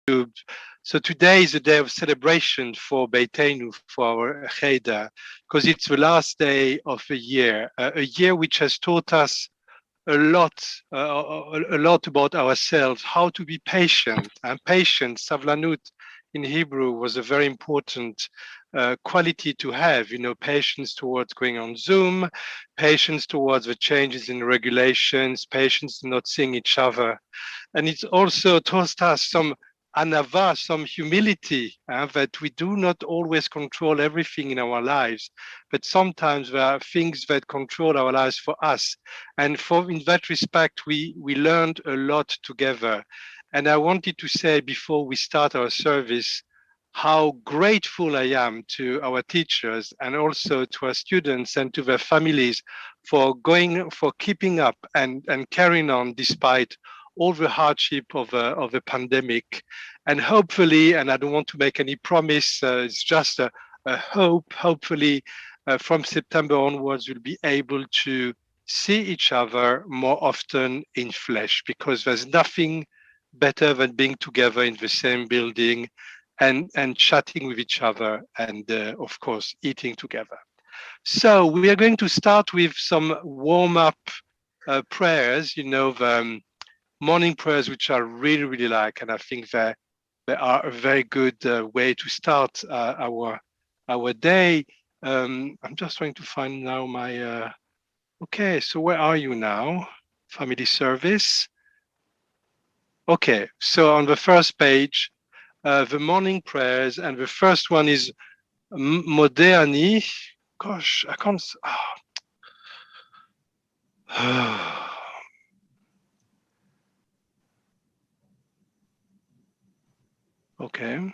YouTube. So today is a day of celebration for Beiteinu, for our Cheder, because it's the last day of a year which has taught us a lot about ourselves, how to be patient. And patience, savlanut in Hebrew, was a very important quality to have. Patience towards going on Zoom, patience towards the changes in regulations, patience in not seeing each other. And it's also taught us some anava, some humility, that we do not always control everything in our lives, but sometimes there are things that control our lives for us. And in that respect, we learned a lot together. And I wanted to say before we start our service, how grateful I am to our teachers and also to our students and to their families for keeping up and carrying on despite all the hardship of the pandemic. And hopefully, and I don't want to make any promise, it's just a hope, hopefully from September onwards, we'll be able to see each other more often in flesh, because there's nothing better than being together in the same building and chatting with each other and, of course, eating together. So we are going to start with some warm-up prayers, the morning prayers, which I really, really like, and I think they are a very good way to start our day. I'm just trying to find now my. Okay, so where are you now? Family service. Okay, so on the first page, the morning prayers, and the first one is Modeh Ani. Gosh, I can't. Okay.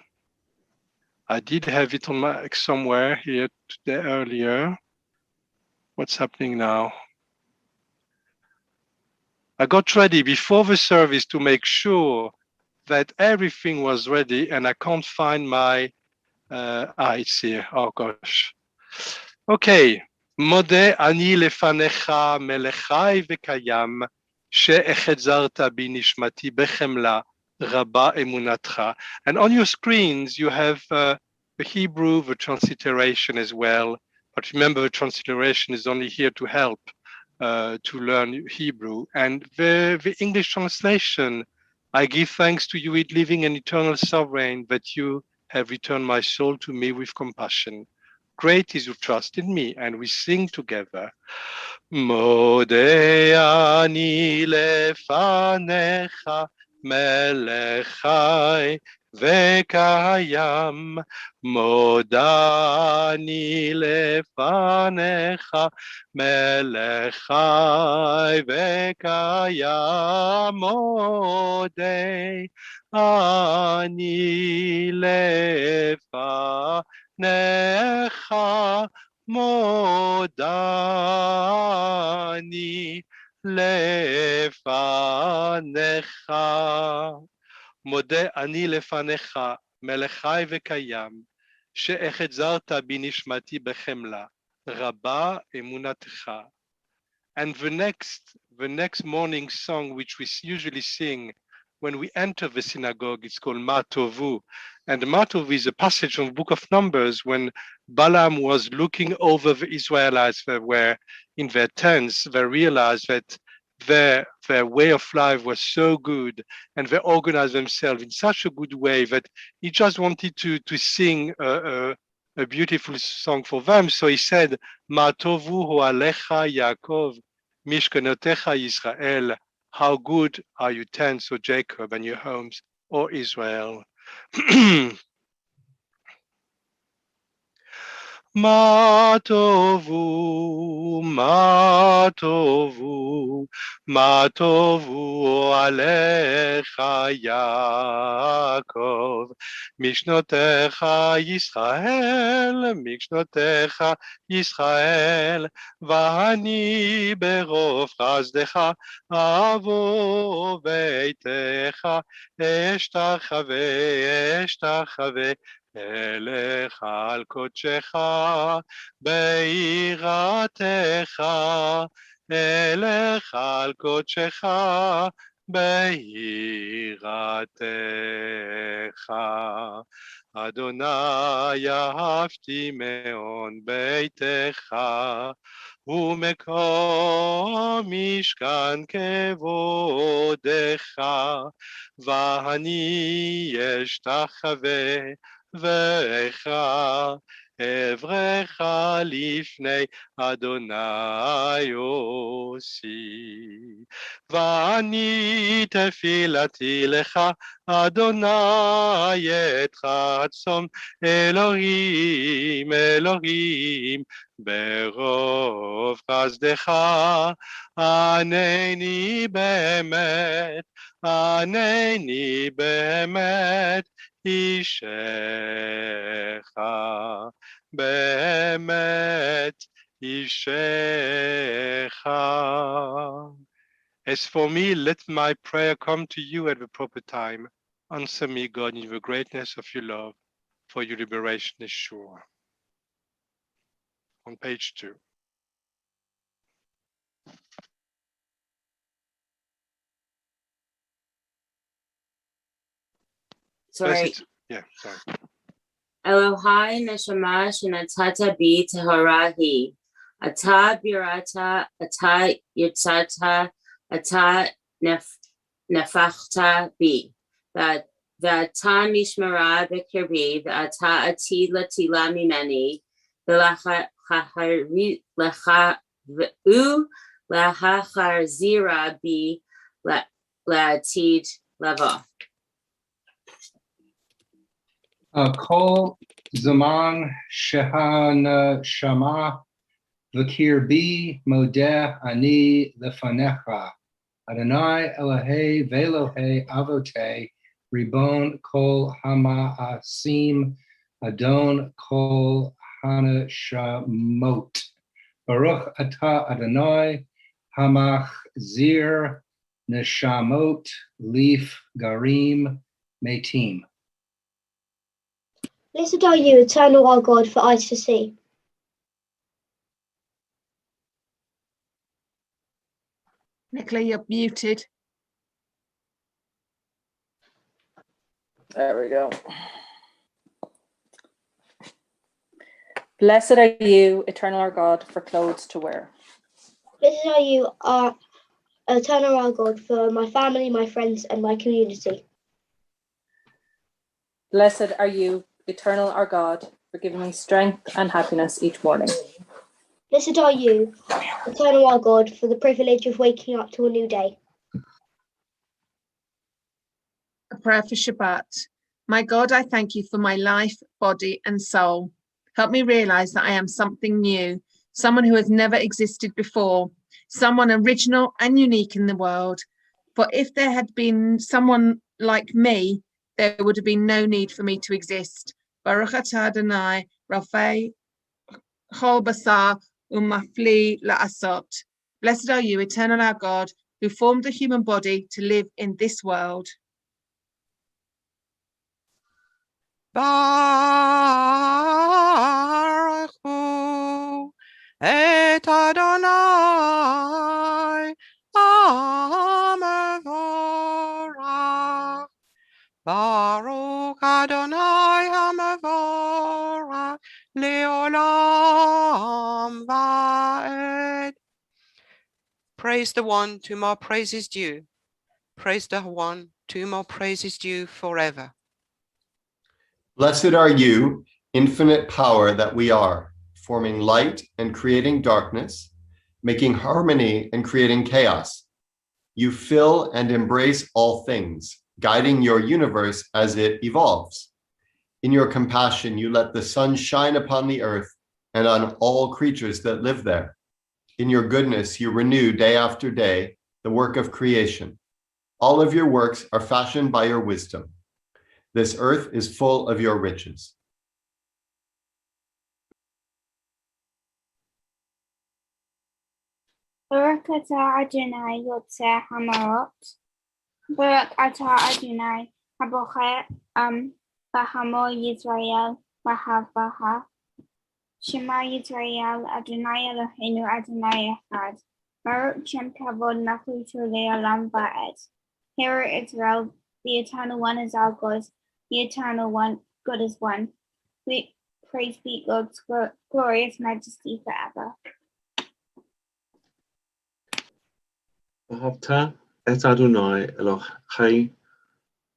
I did have it on my somewhere here today earlier. What's happening now? I got ready before the service to make sure that everything was ready, and I can't find my. It's here. Oh gosh. Okay. Modeh ani lefanecha melechai vekayam she'echezarta bi nishmati bechemla rabba emunatcha. And on your screens you have the Hebrew, the transliteration as well. But remember, the transliteration is only here to help to learn Hebrew. And the English translation, I give thanks to you, living and eternal sovereign, that you have returned my soul to me with compassion. Great is your trust in me, and we sing together. Modeh ani lefanecha melechai vekayam. Modeh ani lefanecha melechai vekayam. Modeh ani lefanecha modani lefanecha. Modeh ani lefanecha melechai vekayam she'echezarta bi nishmati bechemla rabba emunatecha. And the next morning song, which we usually sing when we enter the synagogue, it's called Ma Tovu. And Ma Tovu is a passage from the book of Numbers when Balaam was looking over the Israelites that were in their tents. They realized that their way of life was so good, and they organized themselves in such a good way that he just wanted to sing a beautiful song for them. So he said, Ma tovu hu alecha Yaakov, mishkanotecha Yisrael. How good are your tents, O Jacob, and your homes, O Israel. Ma tovu, ma tovu, ma tovu alecha Yaakov, mishnotecha Yisrael, mishnotecha Yisrael, v'ani berov chazdecha avo beitecha, eshtachave, אלך על קודשך ביראתך, אלך על קודשך ביראתך. אדוני אהבתי מאוד ביתך, ומקום משכן כבודך, ואני אשתחווה בך, אברך לפני אדוני עושי. ואני תפילתי לך, אדוני את חצום, אלוהים, אלוהים, ברוב חסדך, ענני באמת, ענני באמת, אישך, באמת אישך. As for me, let my prayer come to you at the proper time. Answer me, God, in the greatness of your love, for your liberation is sure. On page 2. Sorry. Yeah, sorry. Elohai neshama shenatata bi teharahi. Ata birata, ata yitzata, ata nefachta bi. V'ata mishmara b'kirbi, v'ata ati latila mimeni, v'lacharzira bi la'atid lava. Kol zaman shehana shama v'kir bi modeh ani lefanecha. Adonai Elohei ve'Elohei avotei ribon kol hama'asim adon kol hanashamot. Baruch atah Adonai hamachzir neshamot lif garim metim. Blessed are you, eternal our God, for eyes to see. Nicola, you're muted. There we go. Blessed are you, eternal our God, for clothes to wear. Blessed are you, our eternal our God, for my family, my friends, and my community. Blessed are you, eternal our God, for giving me strength and happiness each morning. Blessed are you, eternal our God, for the privilege of waking up to a new day. A prayer for Shabbat. My God, I thank you for my life, body, and soul. Help me realize that I am something new, someone who has never existed before, someone original and unique in the world. For if there had been someone like me, there would have been no need for me to exist. Baruch atah Adonai, Rafei Chol Basar Umafli La'asot. Blessed are you, eternal our God, who formed the human body to live in this world. Baruchu et Adonai HaMevorach. Baruch Adonai HaMevorach Leolam Va'ed. Praise the one to whom our praise is due. Praise the one to whom our praise is due forever. Blessed are you, infinite power that we are, forming light and creating darkness, making harmony and creating chaos. You fill and embrace all things, guiding your universe as it evolves. In your compassion, you let the sun shine upon the earth and on all creatures that live there. In your goodness, you renew day after day the work of creation. All of your works are fashioned by your wisdom. This earth is full of your riches. Baruch atah Adonai Yotzei Hamarot. Baruch atah Adonai Habocher Bahamo Yisrael Bahavaha. Shema Yisrael Adonai Eloheinu Adonai Echad. Baruch Shem Kavod Nachutu Le'olam Va'ed. Hear Israel, the Eternal One is our God. The Eternal One, God is one. We praise be God's glorious majesty forever. אהבת את אדוני אלוהיך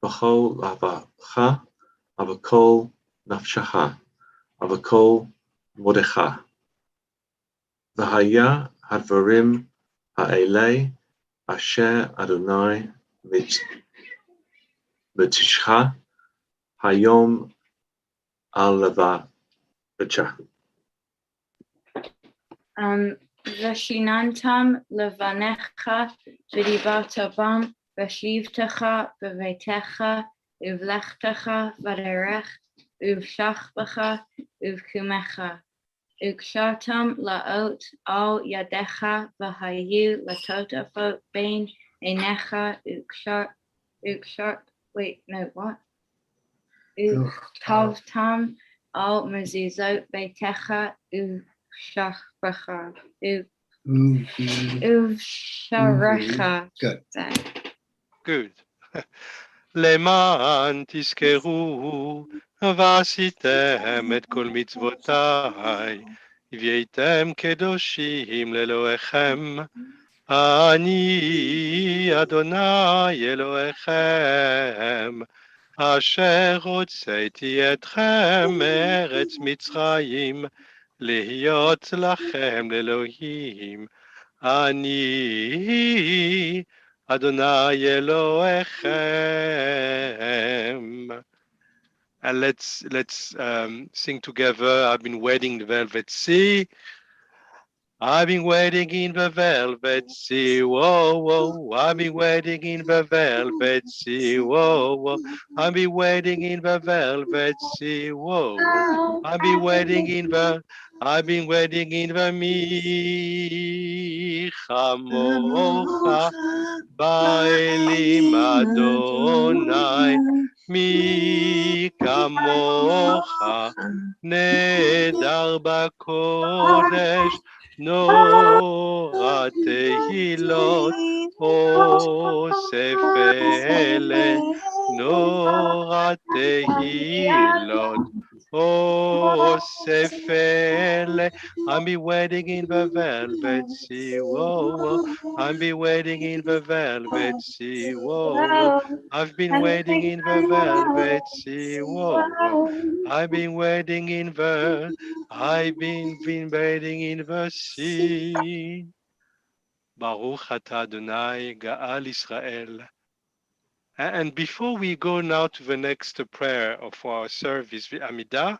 בכל לבבך ובכל נפשך ובכל מאודך. והיה הדברים האלה אשר אדוני מצווך היום על לבבך. ושיננתם לבניך ודיברת בם ושבתך בביתך ובלכתך בדרך ובשכבך ובקומך וקשרתם לאות על ידיך והיו לטוטפות בין עיניך וכתבתם על מזוזות ביתך ובשכבך Good. Good. למען תזכרו ועשיתם את כל מצוותיי, והייתם קדושים לאלוהיכם, אני אדוני אלוהיכם, אשר הוצאתי אתכם מארץ מצרים, להיות לכם לאלוהים, אני Adonai Elohechem. And let's sing together. I've been waiting in the velvet sea. I've been waiting in the velvet sea. Whoa, whoa. I've been waiting in the velvet sea. Whoa, whoa. I've been waiting in the velvet sea. Whoa. I've been waiting in the Michamocha. Baelim Adonai, mi kamocha, nedar bakodesh, nora tehilot, osef ele, nora tehilot, osef ele. I'll be waiting in the velvet sea, whoa, whoa. I'll be waiting in the velvet sea, whoa, whoa. I've been waiting in the velvet sea, whoa, whoa. I've been waiting in the sea. Baruch atah Adonai Ga'al Israel. And before we go now to the next prayer of our service, the Amidah,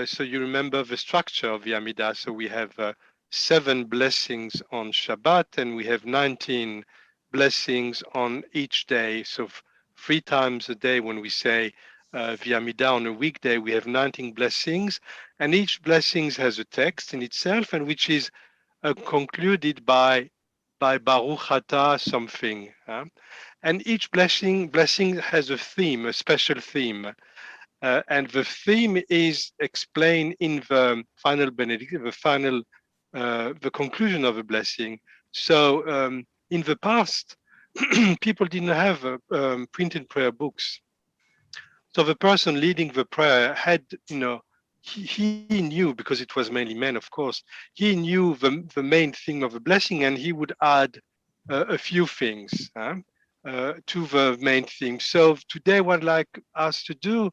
so you remember the structure of the Amidah. So we have 7 blessings on Shabbat, and we have 19 blessings on each day. So 3 times a day when we say the Amidah on a weekday, we have 19 blessings, and each blessing has a text in itself, and which is concluded by Baruch Atah something. And each blessing has a theme, a special theme. And the theme is explained in the final benediction, the conclusion of a blessing. So in the past, people didn't have printed prayer books. So the person leading the prayer had, he knew, because it was mainly men, of course, he knew the main thing of the blessing, and he would add a few things to the main theme. So today, what I'd like us to do,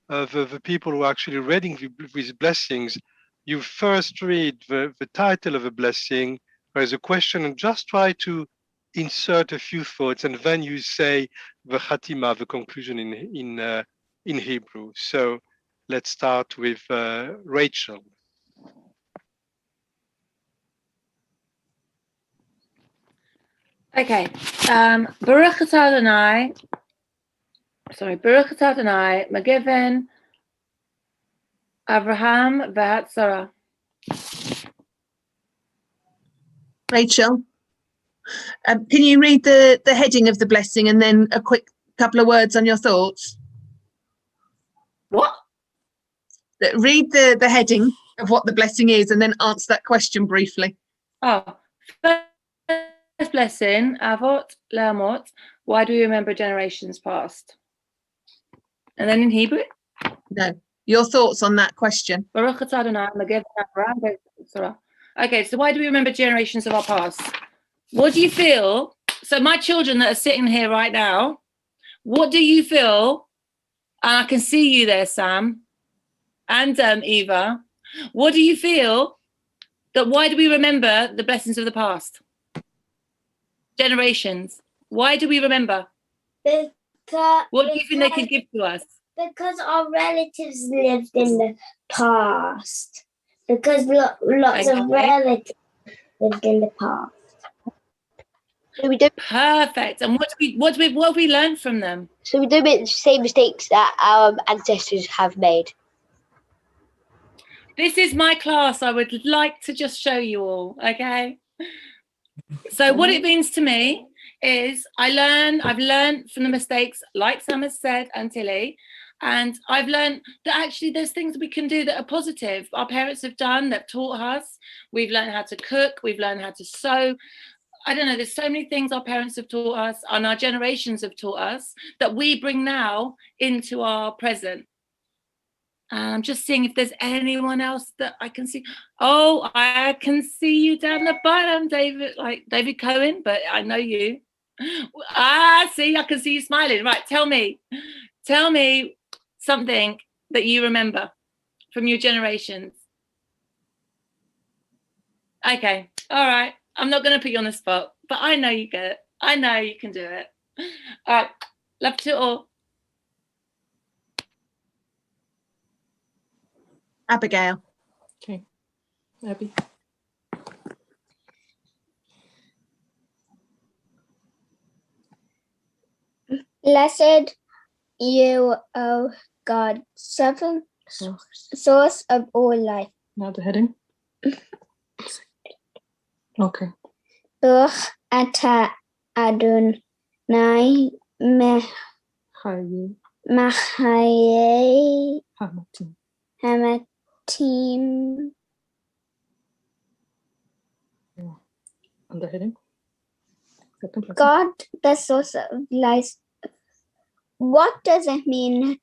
the people who are actually reading these blessings, you first read the title of a blessing, there's a question, and just try to insert a few thoughts, and then you say the Chatima, the conclusion in Hebrew. So let's start with Rachel. Okay. Baruch atah Adonai, Magivin, Abraham, Vat Sarah. Rachel, can you read the heading of the blessing and then a quick couple of words on your thoughts? What? Read the heading of what the blessing is and then answer that question briefly. Oh, blessing, Avot Lamot. Why do we remember generations past? And then in Hebrew, No. Your thoughts on that question? Baruch atah Adonai Magev Avraham Sarah. Okay, so why do we remember generations of our past? What do you feel? So my children that are sitting here right now, what do you feel? And I can see you there, Sam and Eva. What do you feel that why do we remember the blessings of the past? Generations. Why do we remember? Because, What do you think they can give to us? because our relatives lived in the past. Because lots of Okay. relatives lived in the past. So we don't. Perfect. And what have we learned from them? So we don't make the same mistakes that our ancestors have made. This is my class. I would like to just show you all. Okay. So what it means to me is I've learned from the mistakes, like Sam has said, and Tilly, and I've learned that actually there's things we can do that are positive. Our parents have done, they've taught us. We've learned how to cook. We've learned how to sew. I don't know, there's so many things our parents have taught us and our generations have taught us that we bring now into our present. And I'm just seeing if there's anyone else that I can see. Oh, I can see you down the bottom, David, like David Cohen, but I know you. See, I can see you smiling. Right, tell me something that you remember from your generations. Okay, all right. I'm not going to put you on the spot, but I know you get it. I know you can do it. All right, love to all. Abigail. Okay, Abby. Blessed you, O God, sovereign source of all life. Now the heading. Okay. Baruch atah Adonai Hayu Mahayei Hamatim. Hamatim. On the heading. God, the source of life. What does it mean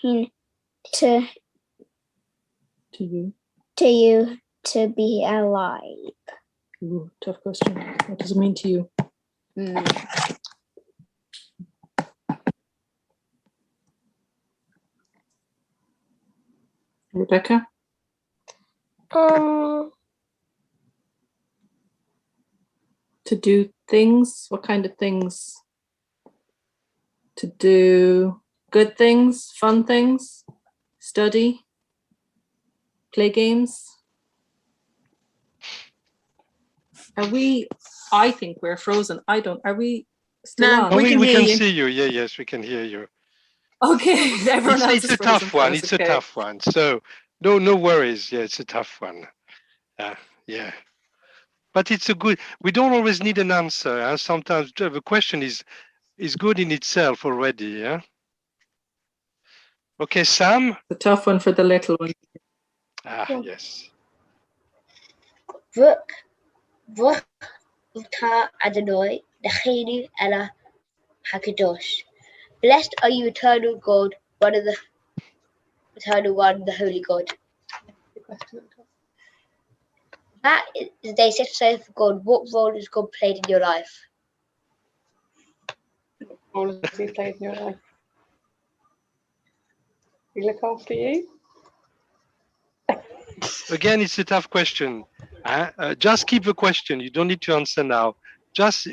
to you to be alive? Ooh, tough question. What does it mean to you? Rebecca? To do things? What kind of things? To do good things, fun things, study, play games. Are we, I think we're frozen. Are we still No, on? Oh, we can we hear can you. see you. Yeah, yes, we can hear you. Okay, everyone else It's is a frozen tough for one. us, It's a okay. tough one. So no worries. Yeah, it's a tough one. Yeah. But it's a good, we don't always need an answer. Sometimes the question is good in itself already. Yeah. Okay, Sam. The tough one for the little one. Yes. Baruch atah Adonai Eloheinu Ela Hakadosh. Blessed are you, eternal God, the Holy God. That is the day set aside for God. What role has God played in your life? What role has he played in your life? We look after you? Again, it's a tough question. Just keep the question. You don't need to answer now. Just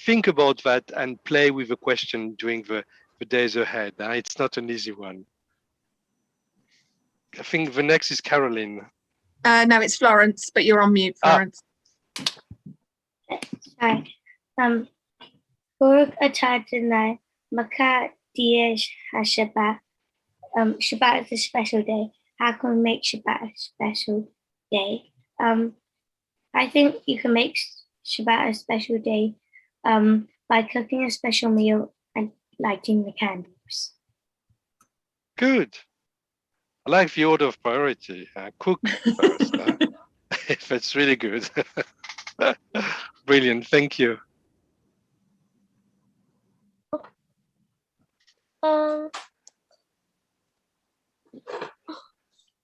think about that and play with the question during the days ahead. It's not an easy one. I think the next is Caroline. No, it's Florence, but you're on mute, Florence. Hi. Baruch atah Adonai Makah Diyesh HaShabbat. Shabbat is a special day. How can we make Shabbat a special day? I think you can make Shabbat a special day by cooking a special meal and lighting the candles. Good. I like the order of priority. Cook first. That's really good. Brilliant. Thank you.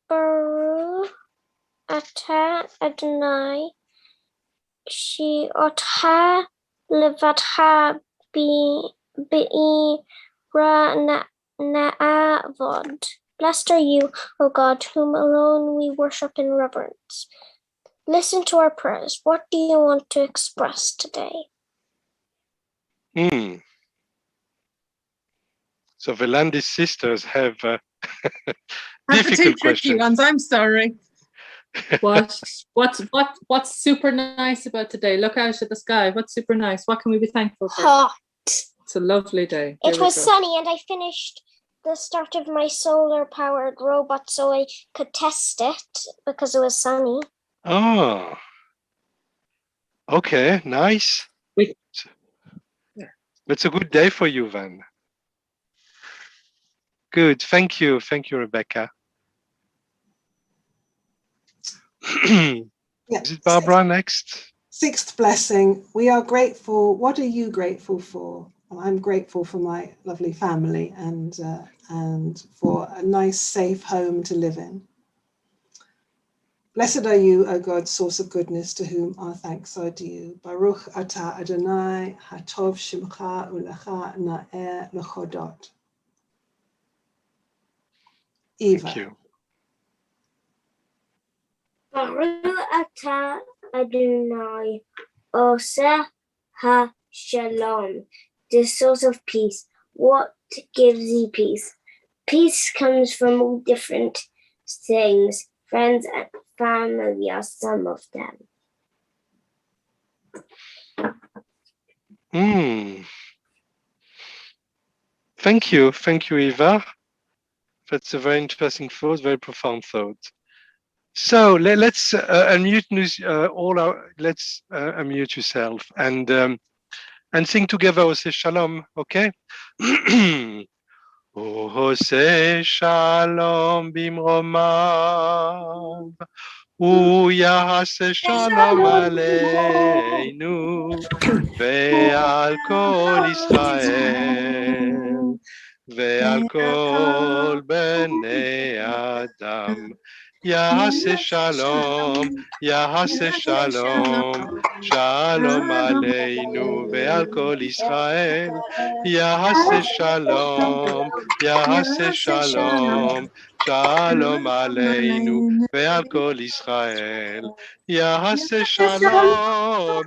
Baruch atah Adonai she'otah levatcha be'ira na'avod. Blessed are you, O God, whom alone we worship in reverence. Listen to our prayers. What do you want to express today? So the Landis sisters have That's the two difficult tricky questions. ones. I'm sorry. What's super nice about today? Look out at the sky. What's super nice? What can we be thankful for? Hot. It's a lovely day. It was sunny, and I finished the start of my solar-powered robot so I could test it because it was sunny. Oh, okay, nice. It's a good day for you then. Good, thank you, Rebecca. Is it Barbara next? Sixth blessing. We are grateful. What are you grateful for? Well, I'm grateful for my lovely family and for a nice, safe home to live in. Blessed are you, O God, source of goodness, to whom our thanks are due. Baruch atah Adonai, hatov shimcha ulecha na'eh lechodot. Eva. Thank you. Baruch atah Adonai, oseh ha-shalom, the source of peace. What gives thee peace? Peace comes from different things. Friends and family are some of them. Thank you, Eva. That's a very interesting thought, very profound thought. So let's unmute let's unmute yourself and sing together Oseh Shalom, okay? Oseh Shalom bimromav, Uyaseh Shalom aleinu ve'al kol Israel ve'al kol bnei Adam. Yaseh Shalom, Shalom aleinu ve'al kol Israel. Yaseh Shalom, Shalom aleinu ve'al kol Israel. Yaseh Shalom,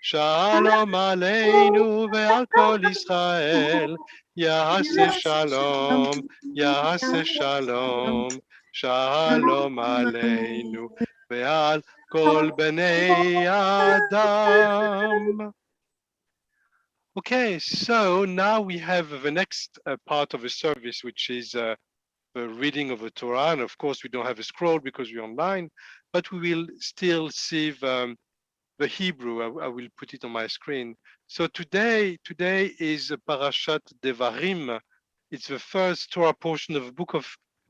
Shalom aleinu ve'al kol Israel. Yaseh Shalom, Shalom aleinu ve'al kol bnei Adam. Okay, so now we have the next part of the service, which is the reading of the Torah. And of course, we don't have a scroll because we're online, but we will still see the Hebrew. I will put it on my screen. So today is Parashat Devarim. It's the first Torah portion of the book of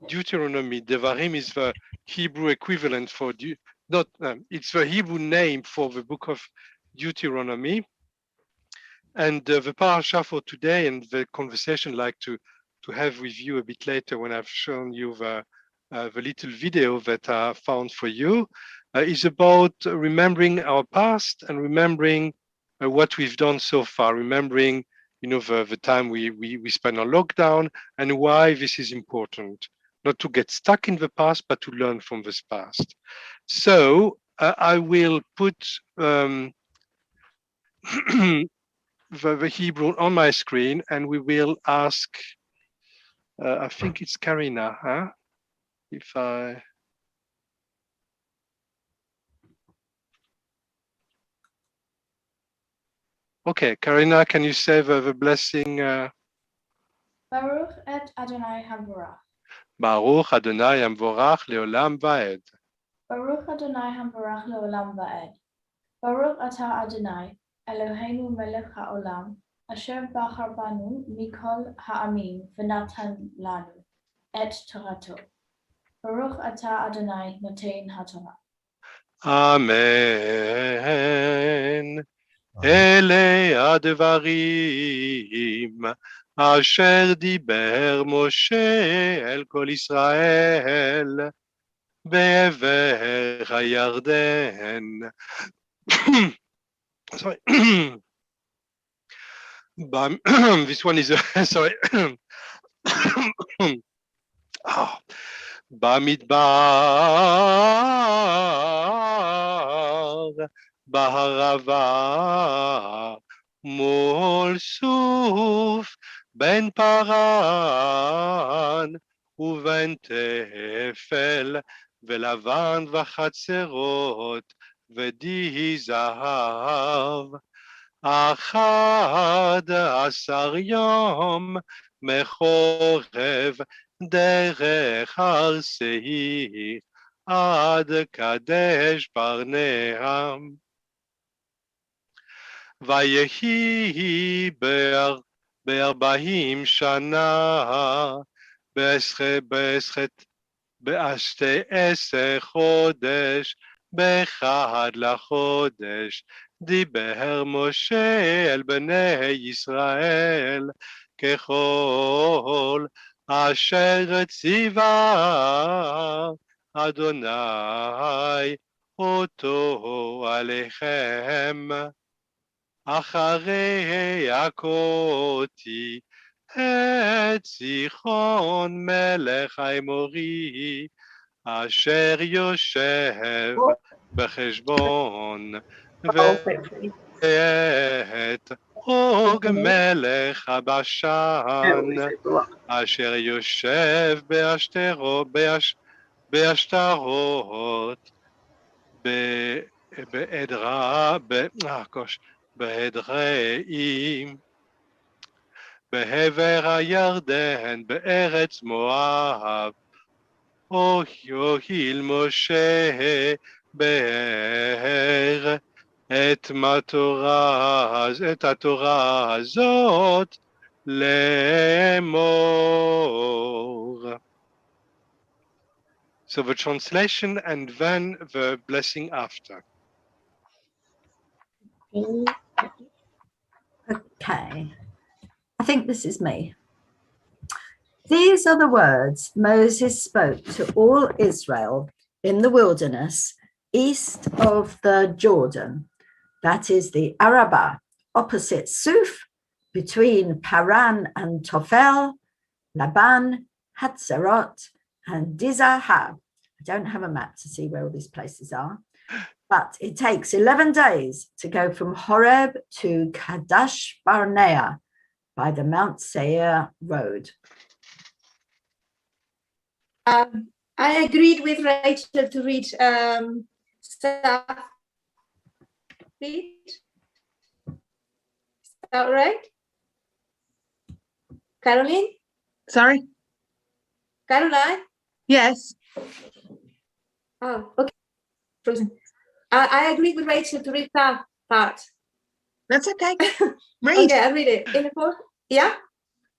Deuteronomy. Devarim is the Hebrew equivalent for it's the Hebrew name for the book of Deuteronomy. And the parasha for today and the conversation I'd like to have with you a bit later when I've shown you the little video that I found for you is about remembering our past and remembering what we've done so far, remembering the time we spent on lockdown and why this is important, not to get stuck in the past, but to learn from this past. So I will put the Hebrew on my screen, and we will ask, I think it's Karina, huh? Okay, Karina, can you say the blessing? Baruch et Adonai Hamvorach. Baruch Adonai Hamvorach leolam vaed. Baruch Adonai Hamvorach leolam vaed. Baruch atah Adonai Eloheinu melech haolam asher bachar banu mikol ha'amim v'natan lanu et torato. Baruch atah Adonai notein haTorah. Amen. אלה הדברים אשר דיבר משה אל כל ישראל בעבר הירדן. Sorry. This one is sorry. במדבר, בערבה, מול סוף, בין פרן ובין תפל, ולבן וחצרות, ודי זהב. 11 יום מחורב דרך הר שעיר עד קדש ברנע. ויהי ב40 שנה ב12 חודש באחד לחודש דיבר משה אל בני ישראל ככל אשר ציווה אדוני אותו עליכם. אחרי הכותי את סיחון מלך האמורי אשר יושב בחשבון ואת אוג מלך הבשן אשר יושב באשתרות בהדרעים בעבר הירדן בארץ מואב. הויל משה בהר את התורה הזאת לאמור. So the translation and then the blessing after. Okay, I think this is me. These are the words Moses spoke to all Israel in the wilderness east of the Jordan, that is the Arabah, opposite Suf, between Paran and Tophel, Laban, Hatzerot, and Dizahab. I don't have a map to see where all these places are, but it takes 11 days to go from Horeb to Kadesh Barnea by the Mount Seir road. I agreed with Rachel to read stuff. Read. Is that right? Caroline? Sorry? Caroline? Yes. Oh, okay. Frozen. I agreed with Rachel to read that part. That's okay. Read. Okay, I'll read it.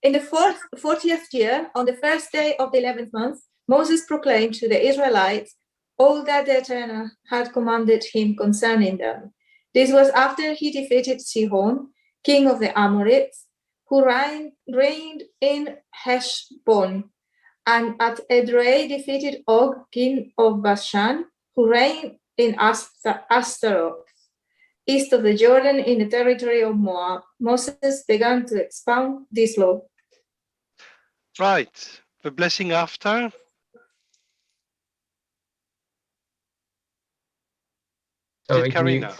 In the 40th year, on the first day of the 11th month, Moses proclaimed to the Israelites all that the Eternal had commanded him concerning them. This was after he defeated Sihon, king of the Amorites, who reigned in Heshbon, and at Edrei defeated Og, king of Bashan, who reigned in Ashtaroth, east of the Jordan in the territory of Moab. Moses began to expound this law. Right, the blessing after. Sorry, Karina?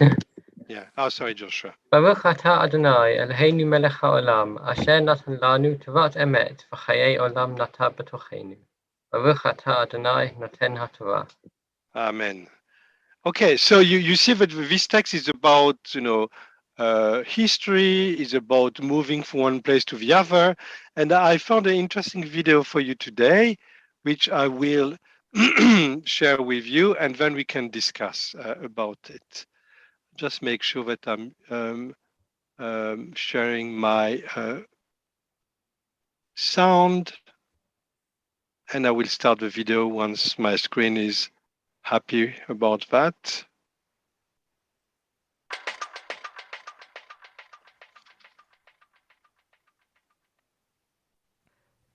Yeah. Oh, sorry, Joshua. ברוך אתה אדוני אלוהינו מלך העולם אשר נתן לנו תורת אמת וחיי עולם נטע בתוכנו. ברוך אתה אדוני נותן התורה. Amen. Okay, so you see that this text is about, history, is about moving from one place to the other. And I found an interesting video for you today, which I will share with you, and then we can discuss about it. Just make sure that I'm sharing my sound, and I will start the video once my screen is happy about that.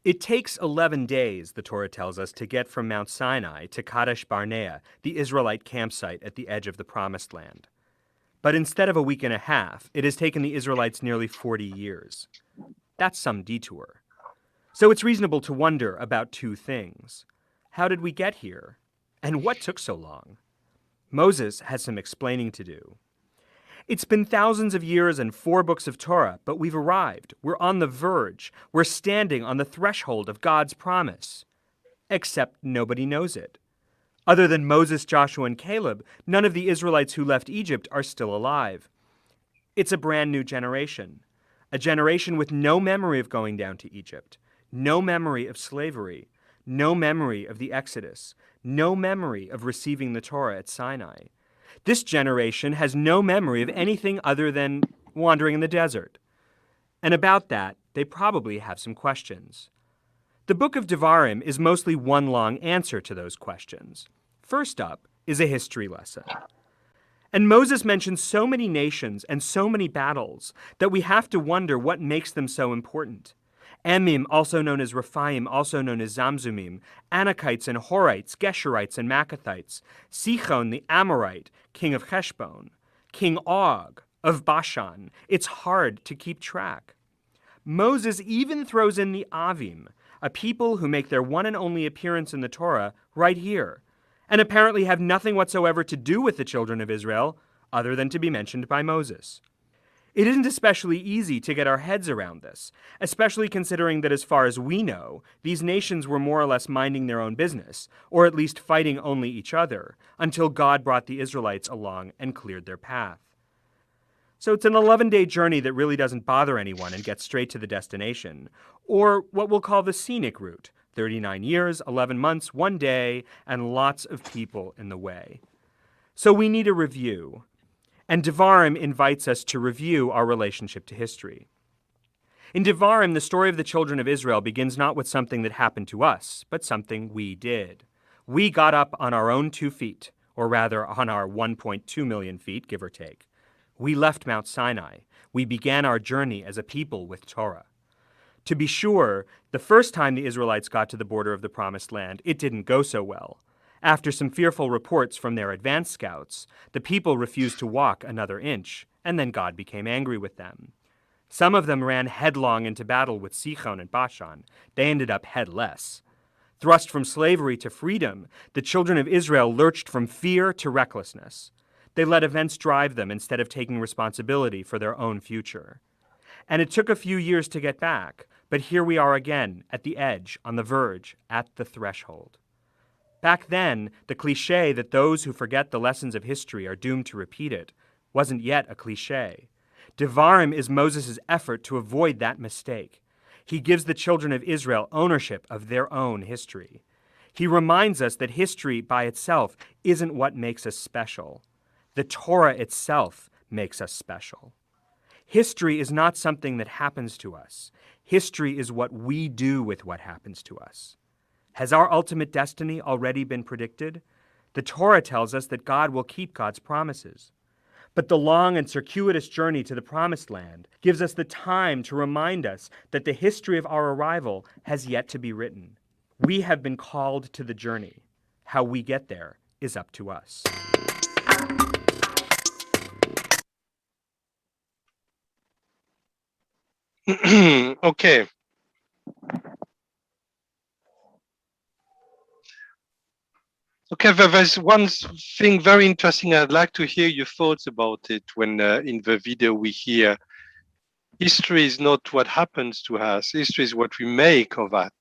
It takes 11 days, the Torah tells us, to get from Mount Sinai to Kadesh Barnea, the Israelite campsite at the edge of the Promised Land. But instead of a week and a half, it has taken the Israelites nearly 40 years. That's some detour. So it's reasonable to wonder about two things. How did we get here? And what took so long? Moses has some explaining to do. It's been thousands of years and 4 books of Torah, but we've arrived. We're on the verge. We're standing on the threshold of God's promise. Except nobody knows it. Other than Moses, Joshua, and Caleb, none of the Israelites who left Egypt are still alive. It's a brand new generation. A generation with no memory of going down to Egypt, no memory of slavery, no memory of the Exodus, no memory of receiving the Torah at Sinai. This generation has no memory of anything other than wandering in the desert. And about that, they probably have some questions. The book of Devarim is mostly one long answer to those questions. First up is a history lesson. And Moses mentions so many nations and so many battles that we have to wonder what makes them so important. Emim, also known as Rephaim, also known as Zamzumim, Anakites and Horites, Geshurites and Maccathites, Sichon the Amorite, king of Heshbon, King Og of Bashan. It's hard to keep track. Moses even throws in the Avim, a people who make their one and only appearance in the Torah right here, and apparently have nothing whatsoever to do with the children of Israel other than to be mentioned by Moses. It isn't especially easy to get our heads around this, especially considering that as far as we know, these nations were more or less minding their own business, or at least fighting only each other, until God brought the Israelites along and cleared their path. So it's an 11-day journey that really doesn't bother anyone and gets straight to the destination, or what we'll call the scenic route, 39 years, 11 months, 1 day, and lots of people in the way. So we need a review. And Devarim invites us to review our relationship to history. In Devarim, the story of the children of Israel begins not with something that happened to us, but something we did. We got up on our own 2 feet, or rather on our 1.2 million feet, give or take. We left Mount Sinai. We began our journey as a people with Torah. To be sure, the first time the Israelites got to the border of the Promised Land, it didn't go so well. After some fearful reports from their advance scouts, the people refused to walk another inch, and then God became angry with them. Some of them ran headlong into battle with Sichon and Bashan. They ended up headless. Thrust from slavery to freedom, the children of Israel lurched from fear to recklessness. They let events drive them instead of taking responsibility for their own future. And it took a few years to get back, but here we are again, at the edge, on the verge, at the threshold. Back then, the cliché that those who forget the lessons of history are doomed to repeat it wasn't yet a cliché. Devarim is Moses' effort to avoid that mistake. He gives the children of Israel ownership of their own history. He reminds us that history by itself isn't what makes us special. The Torah itself makes us special. History is not something that happens to us. History is what we do with what happens to us. Has our ultimate destiny already been predicted? The Torah tells us that God will keep God's promises. But the long and circuitous journey to the Promised Land gives us the time to remind us that the history of our arrival has yet to be written. We have been called to the journey. How we get there is up to us. Okay. Okay, there's one thing very interesting. I'd like to hear your thoughts about it when in the video we hear history is not what happens to us. History is what we make of that,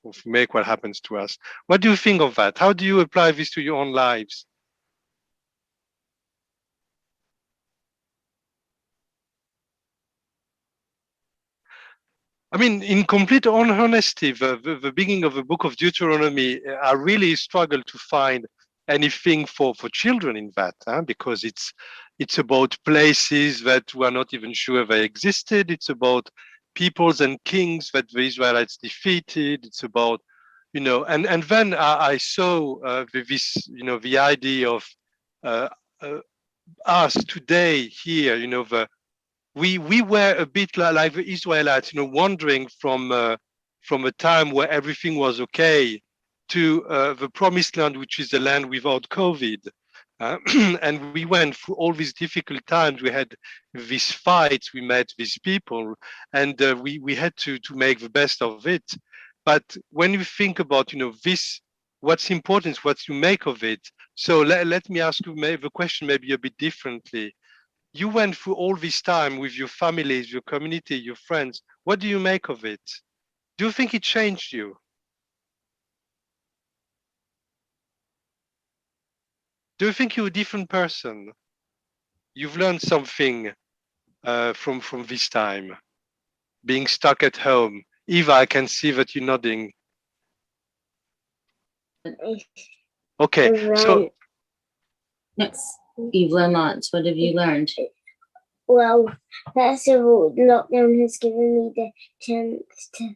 or make what happens to us. What do you think of that? How do you apply this to your own lives? I mean, in complete honesty, the beginning of the book of Deuteronomy, I really struggle to find anything for children in that, because it's about places that we're not even sure they existed. It's about peoples and kings that the Israelites defeated. It's about, and then I saw this, the idea of us today here, we were a bit like the Israelites, wandering from from a time where everything was okay to the promised land, which is the land without COVID. And we went through all these difficult times. We had these fights, we met these people, and we had to make the best of it. But when you think about, this, what's important is what you make of it. So let me ask you the question maybe a bit differently. You went through all this time with your families, your community, your friends. What do you make of it? Do you think it changed you? Do you think you're a different person? You've learned something from this time, being stuck at home. Eva, I can see that you're nodding. Okay, so Yes, you've learned lots. What have you learned? Well, first of all, lockdown has given me the chance to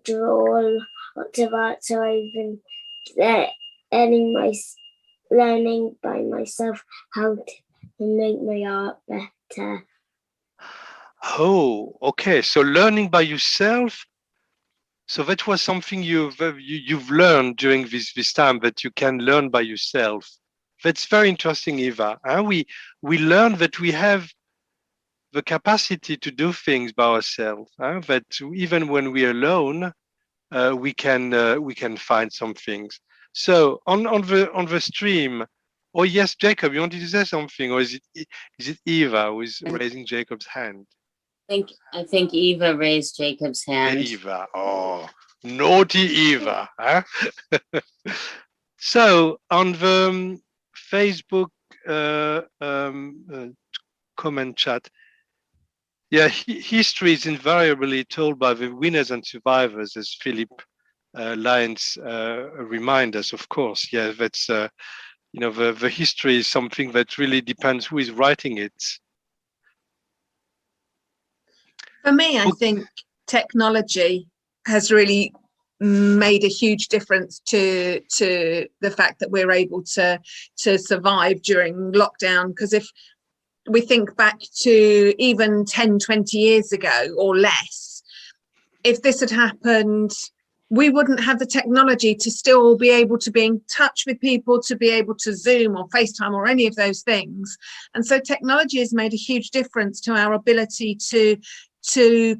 draw lots of art, so I've been learning by myself how to make my art better. Oh, okay. So learning by yourself. So that was something you've learned during this time, that you can learn by yourself. That's very interesting, Eva. We learn that we have the capacity to do things by ourselves. That even when we're alone, we can find some things. So on the stream. Oh yes, Jacob, you wanted to say something, or is it Eva who is raising Jacob's hand? I think Eva raised Jacob's hand. Eva, oh, naughty Eva. Huh? So on the Facebook comment chat, yeah, history is invariably told by the winners and survivors, as Philip Lyons remind us. Of course, yeah, that's the history is something that really depends who is writing it. For me, I think technology has really made a huge difference to the fact that we're able to survive during lockdown. Because if we think back to even 10, 20 years ago or less, if this had happened, we wouldn't have the technology to still be able to be in touch with people, to be able to Zoom or FaceTime or any of those things. And so technology has made a huge difference to our ability to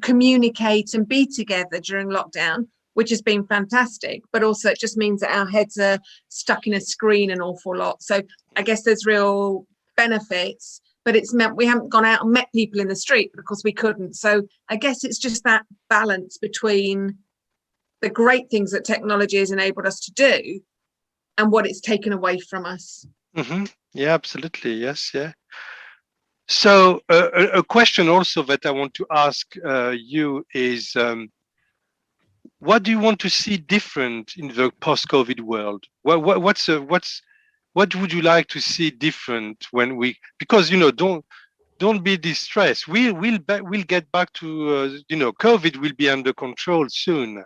communicate and be together during lockdown, which has been fantastic. But also it just means that our heads are stuck in a screen an awful lot. So I guess there's real benefits, but it's meant we haven't gone out and met people in the street because we couldn't. So I guess it's just that balance between the great things that technology has enabled us to do and what it's taken away from us. Mm-hmm. Yeah, absolutely. Yes, yeah. So a question also that I want to ask you is, what do you want to see different in the post-COVID world? What would you like to see different when because don't be distressed. We'll get back to COVID will be under control soon.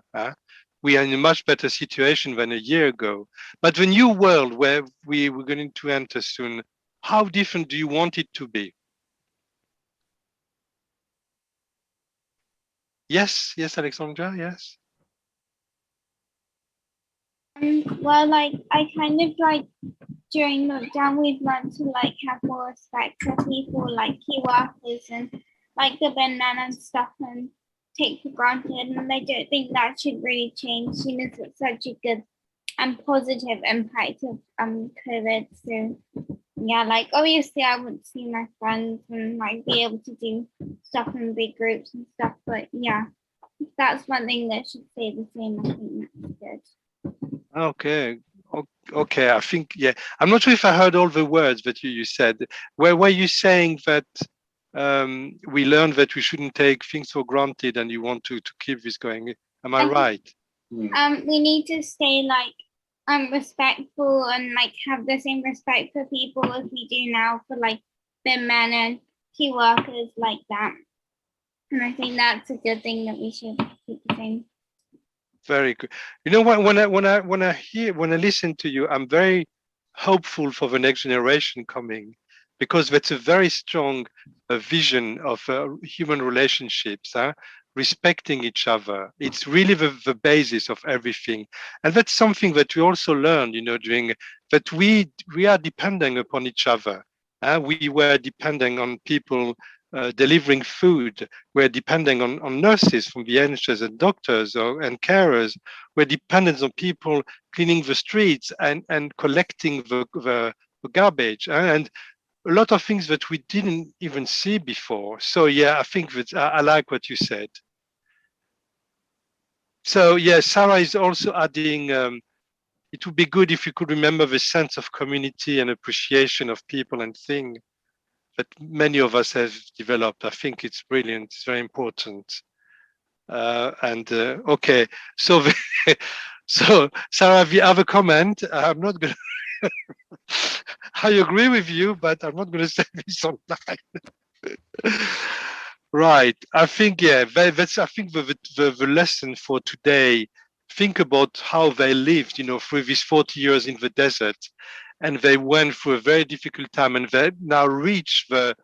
We are in a much better situation than a year ago. But the new world where we're going to enter soon, how different do you want it to be? Yes, Alexandra, yes. Well, I kind of during lockdown, we've learned to have more respect for people, key workers and the banana and stuff, and take for granted. And I don't think that should really change, seeing as it's such a good and positive impact of COVID. So yeah, obviously I would see my friends and be able to do stuff in big groups and stuff. But yeah, that's one thing that should stay the same. I think that's good. Okay. I think, yeah. I'm not sure if I heard all the words that you said. Were you saying that we learned that we shouldn't take things for granted, and you want to keep this going? Am I right? We need to stay respectful and have the same respect for people as we do now for the men and key workers that. And I think that's a good thing that we should keep the same. Very good. You know what? When I listen to you, I'm very hopeful for the next generation coming, because that's a very strong vision of human relationships, respecting each other. It's really the basis of everything. And that's something that we also learned, during that we are depending upon each other. We were depending on people delivering food. We're depending on nurses from the NHS and doctors and carers. We're dependent on people cleaning the streets and collecting the garbage and a lot of things that we didn't even see before. So yeah, I think that I like what you said. So yeah, Sarah is also adding, it would be good if you could remember the sense of community and appreciation of people and things that many of us have developed. I think it's brilliant. It's very important. Okay, so so Sarah, if you have a comment, I'm not gonna. I agree with you, but I'm not going to say this online. Right. I think, yeah, that's, I think the lesson for today, think about how they lived, through these 40 years in the desert, and they went through a very difficult time, and they now reach the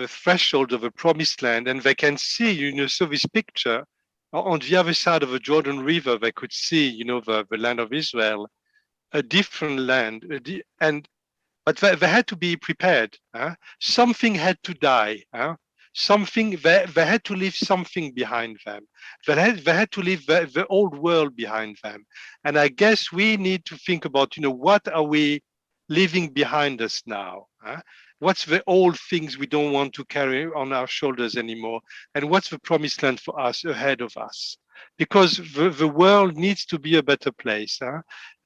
threshold of the promised land, and they can see, so this picture on the other side of the Jordan River, they could see, the land of Israel, a different land, but they had to be prepared. Something had to die. Something they had to leave something behind them. They had to leave the old world behind them. And I guess we need to think about, what are we leaving behind us now? What's the old things we don't want to carry on our shoulders anymore? And what's the promised land for us ahead of us? Because the world needs to be a better place.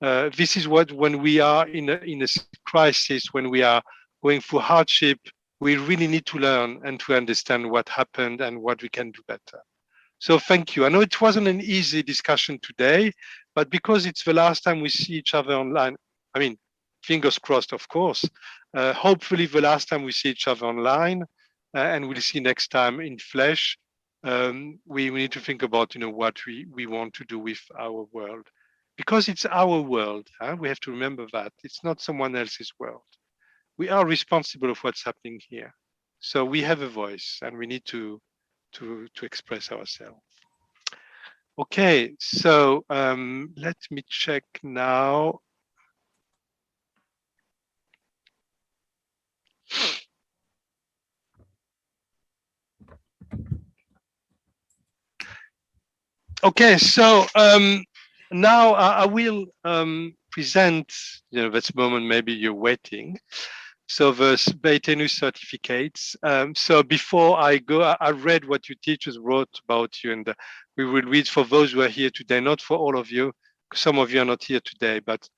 This is what, when we are in a crisis, when we are going through hardship, we really need to learn and to understand what happened and what we can do better. So thank you. I know it wasn't an easy discussion today, but because it's the last time we see each other online, I mean, fingers crossed, of course, hopefully the last time we see each other online, and we'll see next time in flesh. We need to think about, what we want to do with our world, because it's our world. We have to remember that it's not someone else's world. We are responsible of what's happening here. So we have a voice, and we need to express ourselves. Okay, so let me check now. Okay, so now I will present, that's the moment maybe you're waiting. So the Beiteinu certificates. So before I go, I read what your teachers wrote about you, and we will read for those who are here today, not for all of you. Some of you are not here today, but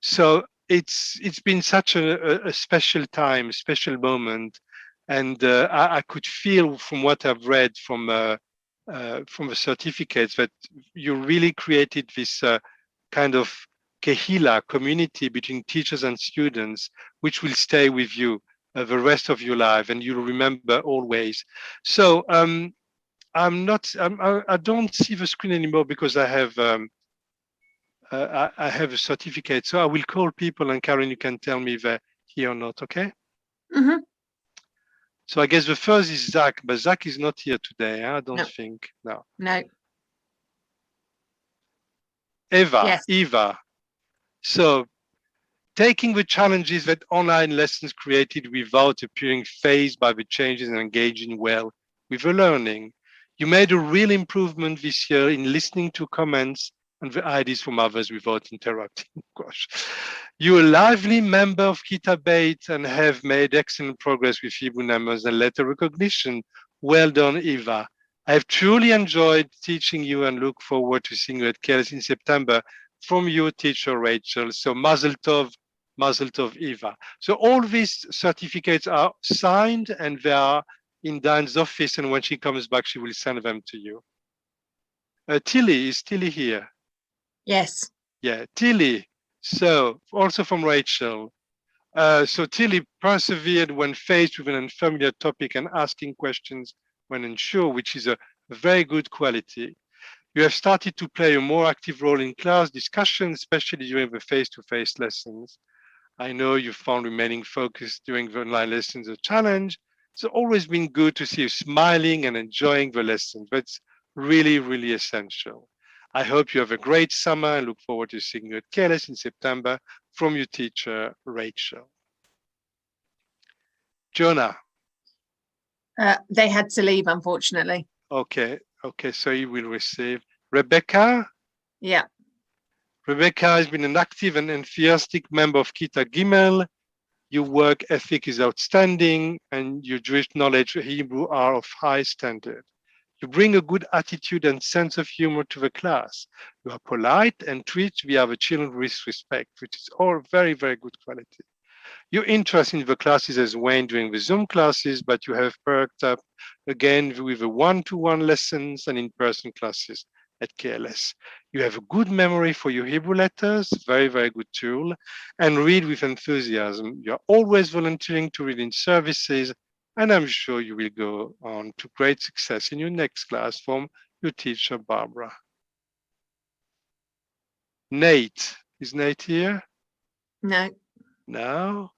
so it's been such a special time, special moment, and I could feel from what I've read from the certificates that you really created this kind of kehila, community between teachers and students, which will stay with you the rest of your life, and you'll remember always. So I don't see the screen anymore because I have a certificate. So I will call people, and Karen, you can tell me if they're here or not. Okay. Mm-hmm. So I guess the first is Zach, but Zach is not here today. I don't think. No. No. Eva. Yes. Eva. So, taking the challenges that online lessons created without appearing fazed by the changes and engaging well with the learning, you made a real improvement this year in listening to comments and the ideas from others without interrupting. Gosh, you're a lively member of Kita Beit and have made excellent progress with Hebrew numbers and letter recognition. Well done, Eva. I have truly enjoyed teaching you and look forward to seeing you at Keres in September. From your teacher, Rachel. So Mazel Tov, Eva. So all these certificates are signed and they are in Diane's office, and when she comes back, she will send them to you. Tilly, is Tilly here? Yes. Yeah, Tilly. So also from Rachel. So Tilly persevered when faced with an unfamiliar topic and asking questions when unsure, which is a very good quality. You have started to play a more active role in class discussions, especially during the face-to-face lessons. I know you found remaining focused during the online lessons a challenge. It's always been good to see you smiling and enjoying the lessons. That's really, really essential. I hope you have a great summer and look forward to seeing you at KLS in September from your teacher, Rachel. Jonah. They had to leave, unfortunately. Okay, so you will receive. Rebecca? Yeah. Rebecca has been an active and enthusiastic member of Kita Gimel. Your work ethic is outstanding and your Jewish knowledge of Hebrew are of high standard. You bring a good attitude and sense of humor to the class. You are polite and treat the other children with respect, which is all very, very good quality. Your interest in the classes has waned during the Zoom classes, but you have perked up again with the one-to-one lessons and in-person classes at KLS. You have a good memory for your Hebrew letters, very, very good tool, and read with enthusiasm. You're always volunteering to read in services, and I'm sure you will go on to great success in your next class from your teacher, Barbara. Nate, is Nate here? No. No.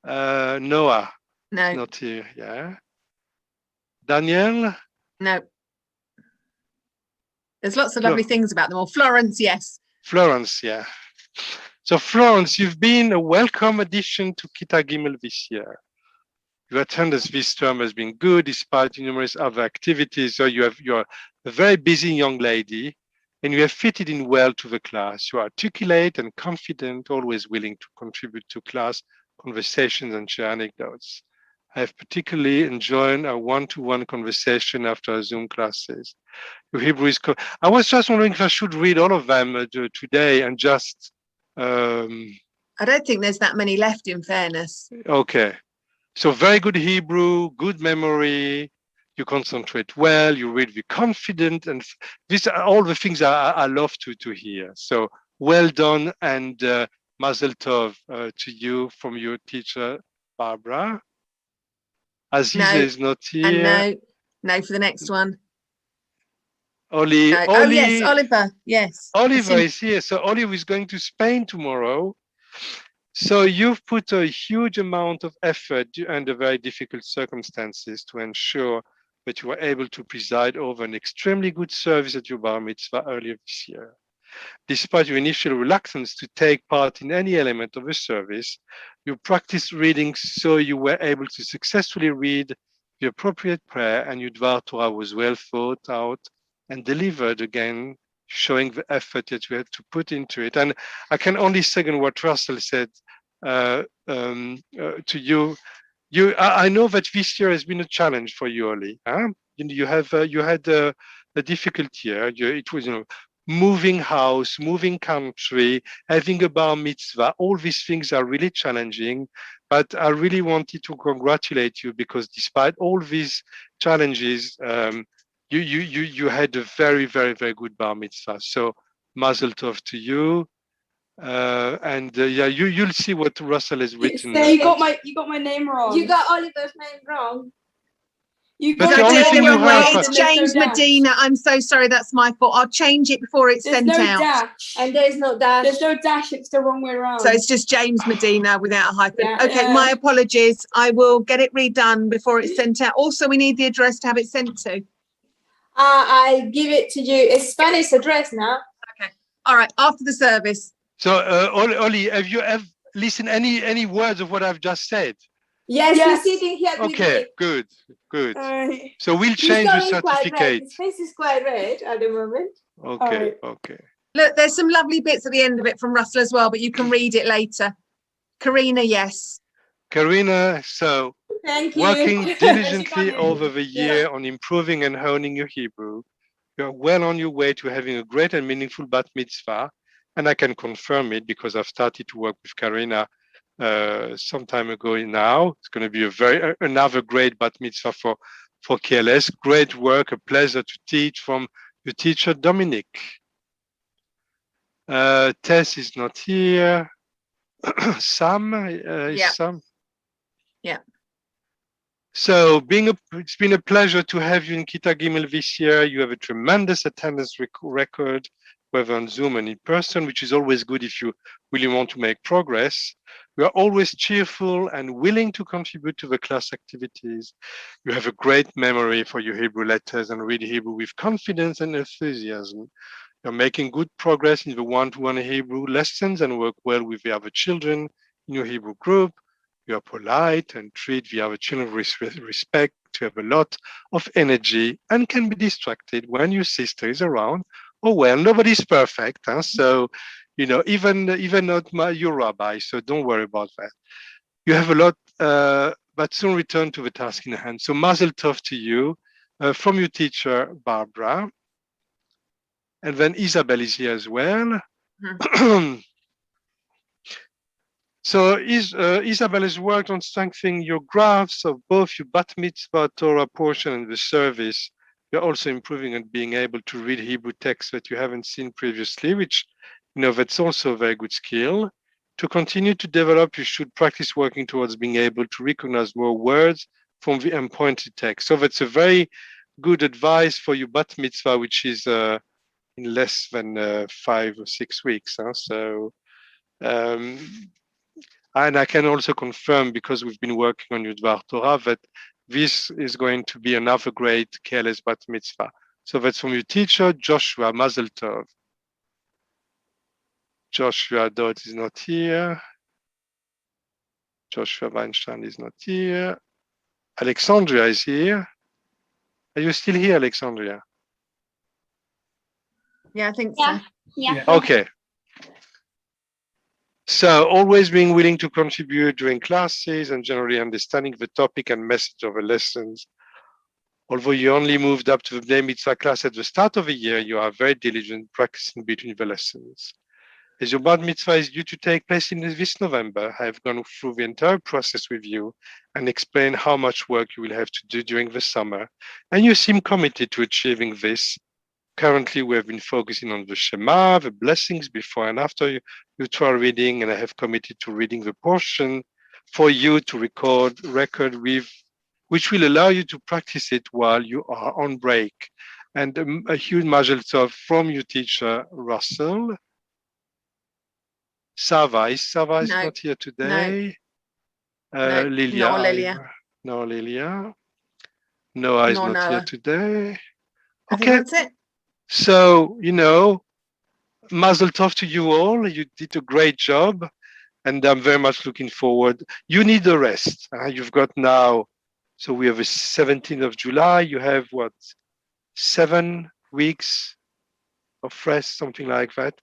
Noah? No. Not here, yeah. Daniel? No. There's lots of lovely things about them all. Florence, yes. Florence, yeah. So Florence, you've been a welcome addition to Kita Gimel this year. Your attendance this term has been good despite numerous other activities. So you're a very busy young lady and you have fitted in well to the class. You are articulate and confident, always willing to contribute to class conversations and share anecdotes. I have particularly enjoyed our one-to-one conversation after our Zoom classes. Your Hebrew is I was just wondering if I should read all of them today and just... I don't think there's that many left, in fairness. Okay. So very good Hebrew, good memory, you concentrate well, you read with confident, and these are all the things I love to hear. So well done and Mazel Tov to you from your teacher, Barbara. Aziza is not here. And no for the next one. Oli. No. Oh, yes, Oliver, yes. Oliver is here. So Oliver is going to Spain tomorrow. So you've put a huge amount of effort under very difficult circumstances to ensure that you were able to preside over an extremely good service at your bar mitzvah earlier this year. Despite your initial reluctance to take part in any element of the service, you practiced reading so you were able to successfully read the appropriate prayer, and your Dvar Torah was well thought out and delivered again, showing the effort that you had to put into it. And I can only second what Russell said to you. I know that this year has been a challenge for you, Oli. Huh? You had a difficult year. It was, moving house, moving country, having a bar mitzvah. All these things are really challenging. But I really wanted to congratulate you because despite all these challenges, you had a very, very, very good bar mitzvah. So Mazel Tov to you. Yeah, you'll see what Russell has written. You got my name wrong. You got Oliver's name wrong. But the only thing you have, it's James Medina. I'm so sorry, that's my fault. I'll change it before it's sent out. Dash. And there's no dash. There's no dash, it's the wrong way around. So it's just James Medina without a hyphen. Yeah, okay, my apologies. I will get it redone before it's sent out. Also, we need the address to have it sent to. I'll give it to you. It's Spanish address now. Okay. All right, after the service. So, Oli, have you ever listened any words of what I've just said? Yes, he's sitting here with me. Good. So we'll change the certificate. His face is quite red at the moment. Okay. Look, there's some lovely bits at the end of it from Russell as well, but you can read it later. Karina, yes. Karina, so thank you. Working diligently over the year on improving and honing your Hebrew, you're well on your way to having a great and meaningful bat mitzvah. And I can confirm it because I've started to work with Karina some time ago now. It's going to be another great bat mitzvah for KLS. Great work, a pleasure to teach from your teacher, Dominic. Tess is not here. Sam is Sam. Yeah. So it's been a pleasure to have you in Kita Gimel this year. You have a tremendous attendance record, whether on Zoom and in person, which is always good if you really want to make progress. You are always cheerful and willing to contribute to the class activities. You have a great memory for your Hebrew letters and read Hebrew with confidence and enthusiasm. You're making good progress in the one-to-one Hebrew lessons and work well with the other children in your Hebrew group. You are polite and treat the other children with respect. You have a lot of energy and can be distracted when your sister is around. Oh well, nobody's perfect, huh? So, you know, even not your rabbi. So don't worry about that. You have a lot, but soon return to the task in hand. So mazel tov to you from your teacher Barbara, and then Isabel is here as well. So Isabel has worked on strengthening your graphs of both your Bat Mitzvah Torah portion and the service. You're also improving on being able to read Hebrew text that you haven't seen previously, which, you know, that's also a very good skill. To continue to develop, you should practice working towards being able to recognize more words from the appointed text. So that's a very good advice for your Bat Mitzvah, which is in less than 5 or 6 weeks. Huh? So, and I can also confirm, because we've been working on your Dvar Torah, that this is going to be another great careless Bat Mitzvah. So that's from your teacher, Joshua Mazel Tov. Joshua Dodd is not here. Joshua Weinstein is not here. Alexandria is here. Are you still here, Alexandria? Yeah, I think so. Yeah. Okay. So always being willing to contribute during classes and generally understanding the topic and message of the lessons. Although you only moved up to the Bnei Mitzvah class at the start of the year, you are very diligent practicing between the lessons. As your Bar Mitzvah is due to take place in this November, I have gone through the entire process with you and explained how much work you will have to do during the summer, and you seem committed to achieving this. Currently, we have been focusing on the Shema, the blessings before and after your Torah reading, and I have committed to reading the portion for you to record with, which will allow you to practice it while you are on break. And a huge mazel tov from your teacher, Russell. Sava is not here today. Lilia. No, Lilia. No, Lilia. Noah is not here today. I think that's it. So, you know, mazel tov to you all. You did a great job, and I'm very much looking forward. You need a rest. You've got now, so we have a 17th of July. You have what, 7 weeks of rest, something like that.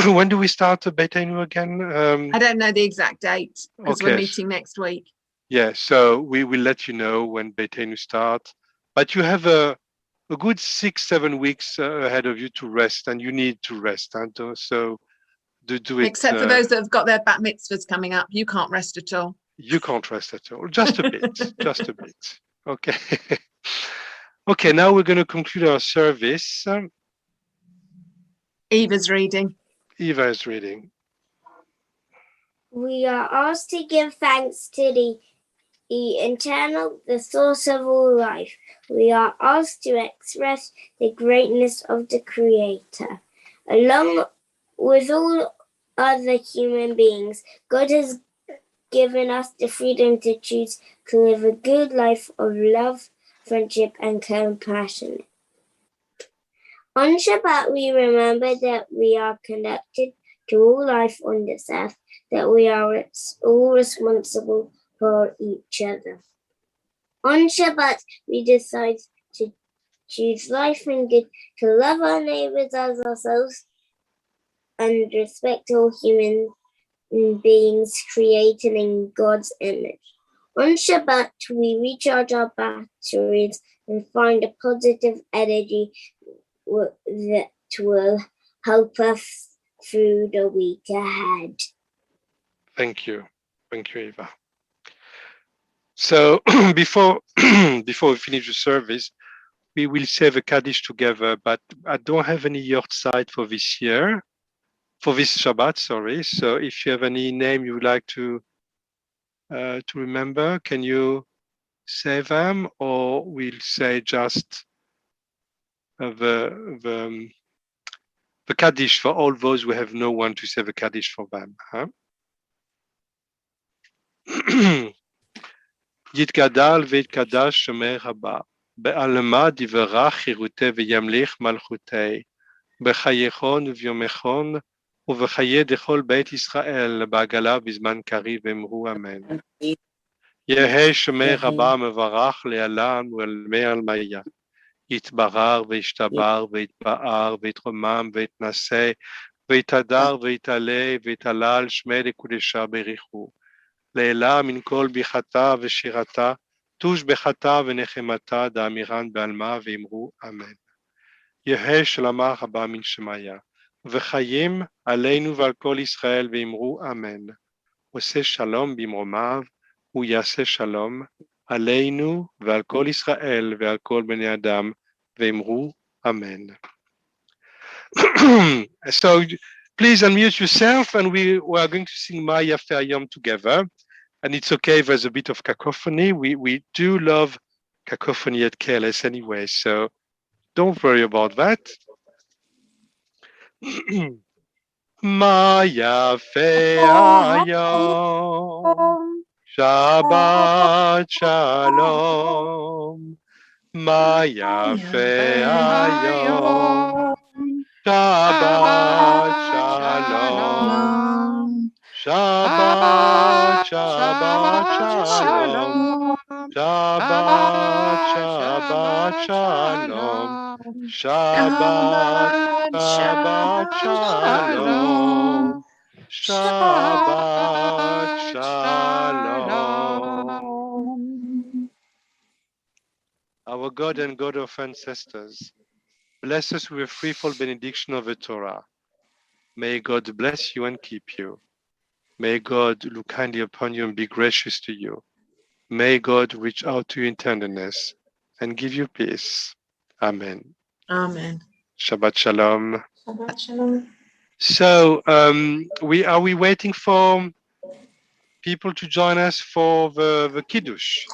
When do we start Beiteinu again? I don't know the exact date because we're meeting next week. Yeah, so we will let you know when Beiteinu starts. But you have a good 6-7 weeks ahead of you to rest, and you need to rest. And so do it. Except for those that have got their bat mitzvahs coming up, you can't rest at all. You can't rest at all. Just a bit. Just a bit. Okay. Okay, now we're going to conclude our service. Eva's reading. Eva is reading. We are asked to give thanks to the eternal, the source of all life. We are asked to express the greatness of the Creator. Along with all other human beings, God has given us the freedom to choose to live a good life of love, friendship, and compassion. On Shabbat, we remember that we are connected to all life on this earth, that we are all responsible for each other. On Shabbat, we decide to choose life and good, to love our neighbors as ourselves, and respect all human beings created in God's image. On Shabbat, we recharge our batteries and find a positive energy that will help us through the week ahead. Thank you. Thank you, Eva. So before we finish the service, we will say the Kaddish together, but I don't have any yahrzeit for this year, for this Shabbat, sorry. So if you have any name you would like to remember, can you say them, or we'll say just the Kaddish for all those who have no one to say the Kaddish for them. Huh? יתגדל ויתקדש שמך הבא, בעלמא דברך חירותי וימליך מלכותי, בחייכון וביומכון, ובחיי דכל בית ישראל, בעגלה בזמן קריב ואמרו אמן. יהא שמך הבא מברך לעלם ולמי עלמיה, יתברר וישתבר ויתפאר ויתרומם ויתנשא, ויתהדר ויתעלה ויתהלל שמי לקודשה בריחו. לעילה מן כל ביחתה ושירתה, תושבחתה ונחמתה דאמירן בעלמה ואמרו אמן. יהא שלמה רבה מן שמיה, וחיים עלינו ועל כל ישראל ואמרו אמן. עושה שלום במרומיו, הוא יעשה שלום עלינו ועל כל ישראל ועל כל בני אדם ואמרו אמן. So please unmute yourself and we are going to sing Ma Yafe Hayom together. And it's okay if there's a bit of cacophony. We do love cacophony at KLS anyway, so don't worry about that. Ma Yafe Hayom, Shabbat Shalom. Ma Yafe Hayom, Shabbat Shalom. Shabbat, Shabbat, Shalom. Shabbat, Shabbat, Shalom. Shabbat, Shabbat, Shalom. Shabbat, Shalom. Our God and God of ancestors, bless us with a threefold benediction of the Torah. May God bless you and keep you. May God look kindly upon you and be gracious to you. May God reach out to you in tenderness and give you peace. Amen. Amen. Shabbat Shalom. Shabbat Shalom. So, are we waiting for people to join us for the Kiddush?